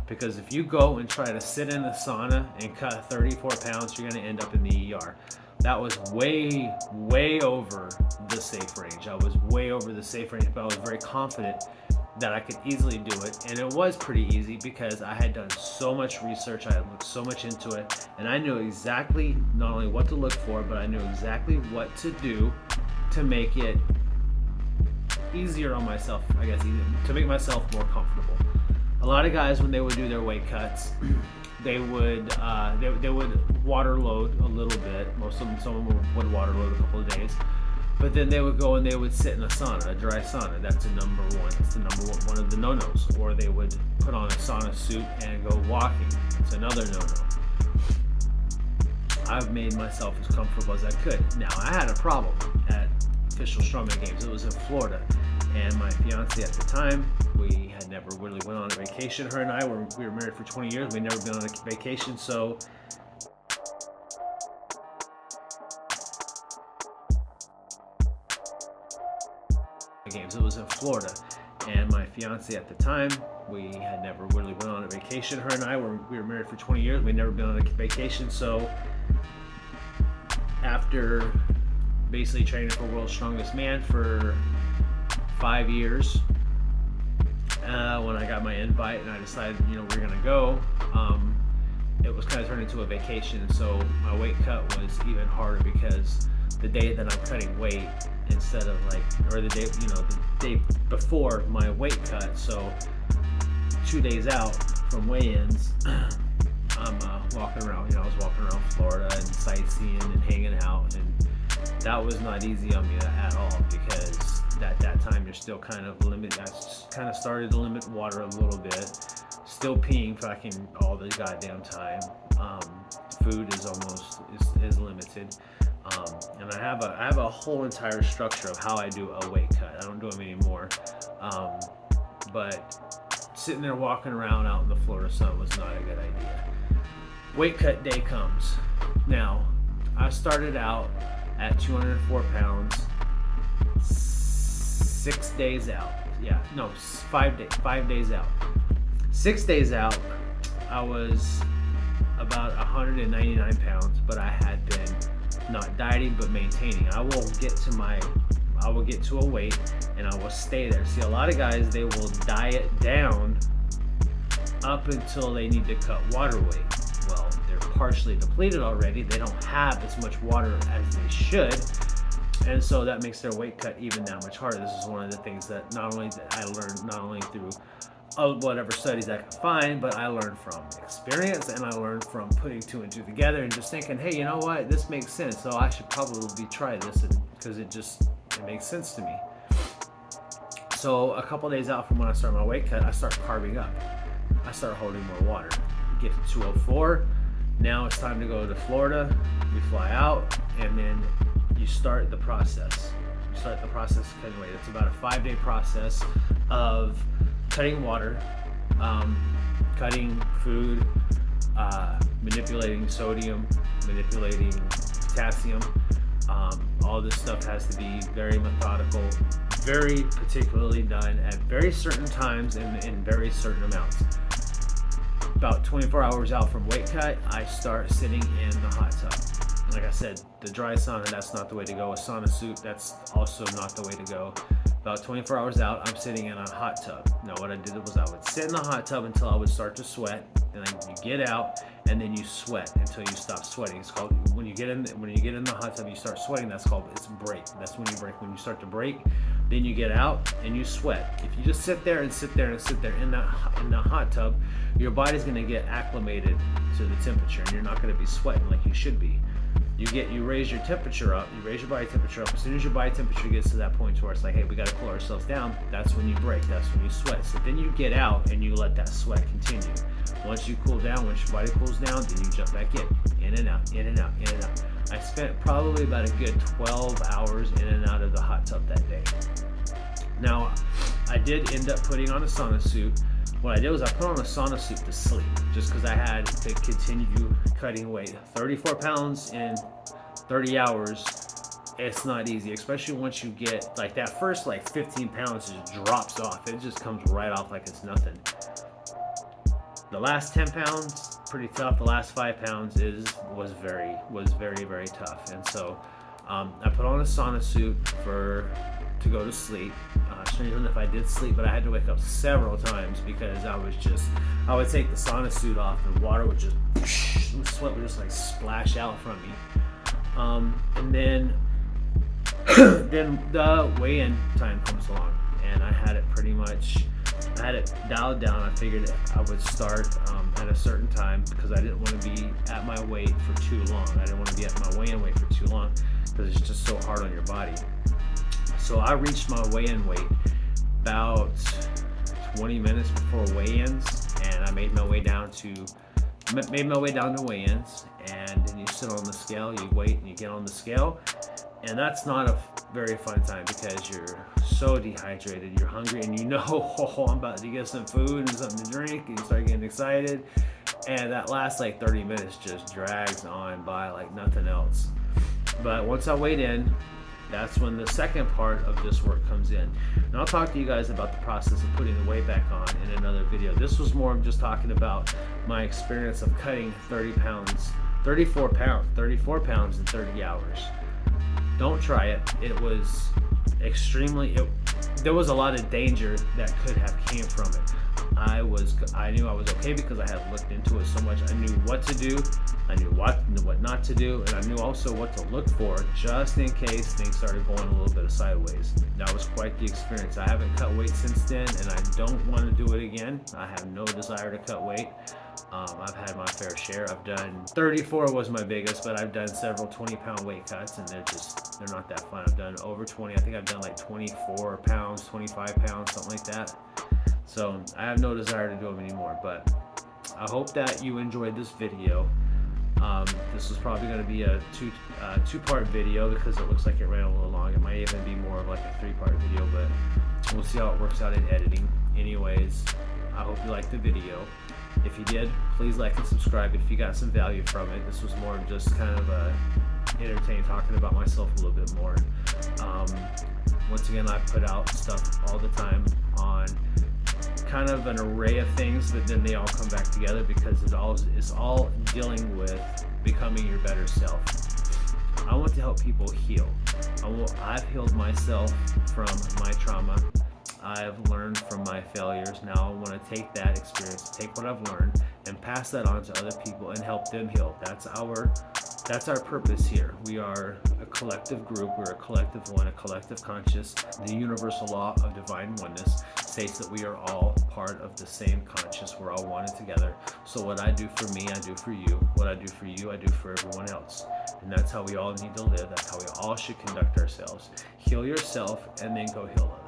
because if you go and try to sit in the sauna and cut 34 pounds, you're going to end up in the ER. That was way over the safe range. I was way over the safe range, but I was very confident that I could easily do it. And it was pretty easy because I had done so much research, I had looked so much into it, and I knew exactly not only what to look for, but I knew exactly what to do to make it easier on myself, I guess, to make myself more comfortable. A lot of guys, when they would do their weight cuts, they would water load a little bit. Most of them, some of them would water load a couple of days, but then they would go and they would sit in a sauna, a dry sauna. That's the number one. That's the number one of the no-nos. Or they would put on a sauna suit and go walking. It's another no-no. I've made myself as comfortable as I could. Now, I had a problem at Official Strongman Games. It was in Florida, and my fiance at the time, we had never really went on a vacation. Her and I we were married for 20 years. We'd never been on a vacation, so games. It was in Florida, and my fiance at the time, we had never really went on a vacation. Her and I we were married for 20 years. We'd never been on a vacation, so after basically training for World's Strongest Man for 5 years, when I got my invite and I decided, we're gonna go, it was kind of turned into a vacation. So my weight cut was even harder because the day that I'm cutting weight, instead of the day before my weight cut, so 2 days out from weigh-ins, I'm walking around. I was walking around Florida and sightseeing and hanging out, and that was not easy on me at all because at that time you're still kind of limited. I kind of started to limit water a little bit, still peeing fucking all the goddamn time. Food is limited. And I have a whole entire structure of how I do a weight cut. I don't do them anymore. But sitting there walking around out in the Florida sun was not a good idea. Weight cut day comes. Now, I started out at 204 pounds, 6 days out. 5 days out. 6 days out, I was about 199 pounds, but I had been not dieting but maintaining. I will get to a weight and I will stay there. See, a lot of guys, they will diet down up until they need to cut water weight. Well, they're partially depleted already. They don't have as much water as they should, and so that makes their weight cut even that much harder. This is one of the things that not only that I learned not only through whatever studies I could find, but I learned from experience, and I learned from putting two and two together and just thinking, hey, you know what, this makes sense, so I should probably try this because it makes sense to me. So a couple days out from when I start my weight cut, I start carving up. I start holding more water. Get to 204. Now it's time to go to Florida. We fly out, and then you start the process. You start the process of cutting weight. It's about a 5-day process of cutting water, cutting food, manipulating sodium, manipulating potassium. All this stuff has to be very methodical, very particularly done at very certain times and in very certain amounts. About 24 hours out from weight cut, I start sitting in the hot tub. Like I said, the dry sauna, that's not the way to go. A sauna suit, that's also not the way to go. About 24 hours out, I'm sitting in a hot tub. Now what I did was I would sit in the hot tub until I would start to sweat. Then you get out, and then you sweat until you stop sweating. It's called, when you get in the hot tub, you start sweating. It's break. That's when you break. When you start to break, then you get out and you sweat. If you just sit there in the hot tub, your body's gonna get acclimated to the temperature, and you're not gonna be sweating like you should be. You raise your temperature up, you raise your body temperature up. As soon as your body temperature gets to that point where it's like, hey, we gotta cool ourselves down, that's when you break, that's when you sweat. So then you get out and you let that sweat continue. Once you cool down, once your body cools down, then you jump back in and out, in and out, in and out. I spent probably about a good 12 hours in and out of the hot tub that day. Now, I did end up putting on a sauna suit. What I did was I put on a sauna suit to sleep, just because I had to continue cutting weight. 34 pounds in 30 hours, it's not easy, especially once you get, like, that first 15 pounds just drops off. It just comes right off like it's nothing. The last 10 pounds, pretty tough. The last 5 pounds was very tough. And so I put on a sauna suit to go to sleep. Strangely enough, I did sleep, but I had to wake up several times because I would take the sauna suit off and water would just, sweat would just like splash out from me. And then the weigh-in time comes along, and I had it dialed down. I figured I would start at a certain time because I didn't want to be at my weight for too long. I didn't want to be at my weigh-in weight for too long because it's just so hard on your body. So I reached my weigh-in weight about 20 minutes before weigh-ins, and I made my way down to weigh-ins. And then you sit on the scale, you wait, and you get on the scale, and that's not a very fun time because you're so dehydrated, you're hungry, and you know, oh, I'm about to get some food and something to drink, and you start getting excited, and that last like 30 minutes just drags on by like nothing else. But once I weighed in, that's when the second part of this work comes in. And I'll talk to you guys about the process of putting the weight back on in another video. This was more of just talking about my experience of cutting 34 pounds in 30 hours. Don't try it. It was there was a lot of danger that could have came from it. I knew I was okay because I had looked into it so much. I knew what to do, I knew what not to do, and I knew also what to look for just in case things started going a little bit sideways. That was quite the experience. I haven't cut weight since then, and I don't want to do it again. I have no desire to cut weight. I've had my fair share. I've done 34 was my biggest, but I've done several 20-pound weight cuts, and they're not that fun. I've done over 20. I think I've done like 24 pounds, 25 pounds, something like that. So I have no desire to do them anymore, but I hope that you enjoyed this video. This is probably going to be a two-part video because it looks like it ran a little long. It might even be more of like a 3-part video, but we'll see how it works out in editing. Anyways, I hope you liked the video. If you did, please like and subscribe if you got some value from it. This was more of just kind of entertaining, talking about myself a little bit more. Once again, I put out stuff all the time on kind of an array of things, but then they all come back together because it's all dealing with becoming your better self. I want to help people heal. I've healed myself from my trauma. I've learned from my failures. Now I want to take that experience, take what I've learned, and pass that on to other people and help them heal. That's our purpose here. We are a collective group. We're a collective one, a collective conscious. The universal law of divine oneness states that we are all part of the same conscious. We're all one and together. So what I do for me, I do for you. What I do for you, I do for everyone else. And that's how we all need to live. That's how we all should conduct ourselves. Heal yourself and then go heal others.